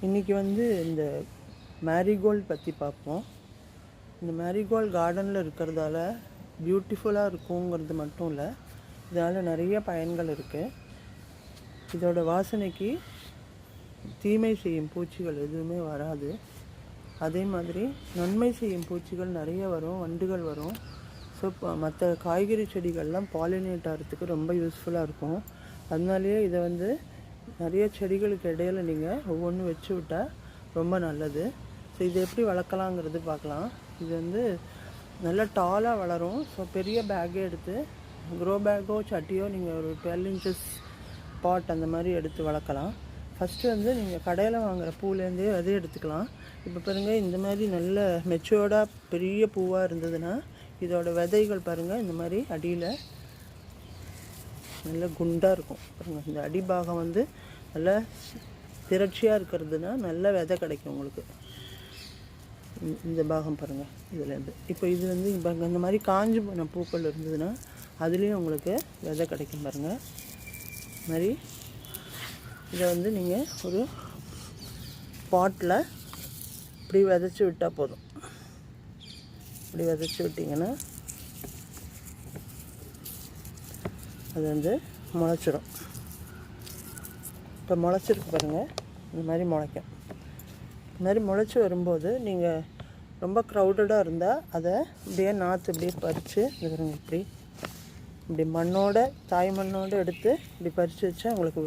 இன்றைக்கி வந்து இந்த மேரிகோல்டு பற்றி பார்ப்போம். இந்த மேரிகோல்டு கார்டனில் இருக்கிறதால பியூட்டிஃபுல்லாக இருக்குங்கிறது மட்டும் இல்லை, இதனால் நிறைய பயன்கள் இருக்குது. இதோட வாசனைக்கு தீமை செய்யும் பூச்சிகள் எதுவுமே வராது. அதே மாதிரி நன்மை செய்யும் பூச்சிகள் நிறைய வரும், வண்டுகள் வரும். ஸோ மற்ற காய்கறி செடிகள்லாம் பாலினேட் ஆகிறதுக்கு ரொம்ப யூஸ்ஃபுல்லாக இருக்கும். அதனாலேயே இதை வந்து நிறைய செடிகளுக்கு இடையில் நீங்கள் ஒவ்வொன்றும் வச்சு விட்டால் ரொம்ப நல்லது. ஸோ இதை எப்படி வளர்க்கலாங்கிறது பார்க்கலாம். இது வந்து நல்லா டாலாக வளரும். ஸோ பெரிய பேக்கே எடுத்து க்ரோ பேக்கோ சட்டியோ நீங்கள் ஒரு 12 இன்ச்சஸ் பாட் அந்த மாதிரி எடுத்து வளர்க்கலாம். ஃபஸ்ட்டு வந்து நீங்கள் கடையில் வாங்குகிற பூலேருந்தே விதை எடுத்துக்கலாம். இப்போ பாருங்கள், இந்த மாதிரி நல்ல மெச்சூர்டாக பெரிய பூவாக இருந்ததுன்னா இதோட விதைகள் பாருங்கள், இந்த மாதிரி அடியில் நல்ல குண்டாக இருக்கும் பாருங்கள். இந்த அடிபாகம் வந்து நல்லா திரட்சியாக இருக்கிறதுனா நல்ல விதை கிடைக்கும் உங்களுக்கு. இந்த பாகம் பாருங்கள், இதுலேருந்து இப்போ இது வந்து இப்போ இந்த மாதிரி காஞ்சி போன பூக்கள் இருந்ததுன்னா அதுலேயும் உங்களுக்கு விதை கிடைக்கும் பாருங்கள். இது மாதிரி இதை வந்து நீங்கள் ஒரு பாட்டில் இப்படி விதைச்சி விட்டால் போதும். இப்படி விதைச்சி விட்டிங்கன்னா அது வந்து முளைச்சிடும். இப்போ முளைச்சிருக்கு பாருங்கள், இந்த மாதிரி முளைக்கும். இந்த மாதிரி முளைச்சி வரும்போது நீங்கள் ரொம்ப க்ரௌடடாக இருந்தால் அதை இப்படியே நாற்று இப்படியே பறித்து இது பாருங்கள், இப்படி மண்ணோட தாய் மண்ணோடு எடுத்து இப்படி பறித்து வச்சா உங்களுக்கு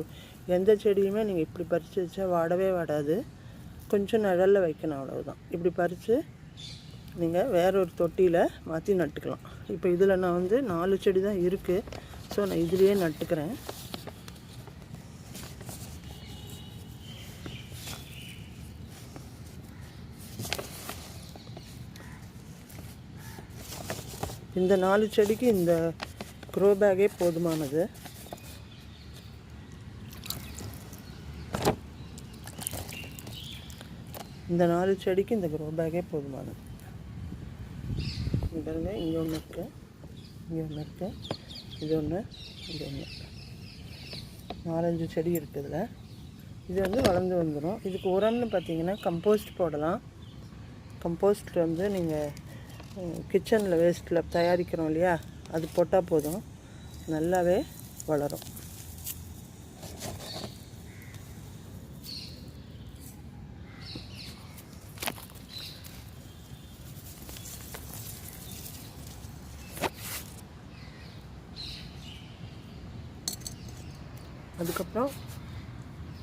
எந்த செடியுமே நீங்கள் இப்படி பறித்து வச்சா வாடவே வாடாது. கொஞ்சம் நிழலில் வைக்கணும், அவ்வளவுதான். இப்படி பறித்து நீங்கள் வேற ஒரு தொட்டியில் மாற்றி நட்டுக்கலாம். இப்போ இதில் நான் வந்து 4 செடி தான் இருக்குது. ஸோ நான் இதுலேயே நட்டுக்கிறேன். இந்த 4 செடிக்கு இந்த க்ரோ பேக்கே போதுமானது. இந்த 4 செடிக்கு இந்த க்ரோ பேக்கே போதுமானது. பாருங்க, இங்கே ஒன்று இருக்குது, இங்கே ஒன்று இருக்குது, இது ஒன்று, இது ஒன்று, 4-5 செடி இருக்குது இதில். இது வந்து வளர்ந்து வந்துடும். இதுக்கு உரம்னு பார்த்தீங்கன்னா கம்போஸ்ட் போடலாம். கம்போஸ்ட் வந்து நீங்கள் கிச்சனில் வேஸ்ட்டில் தயாரிக்கிறோம் இல்லையா, அது போட்டால் போதும், நல்லாவே வளரும். அதுக்கப்புறம்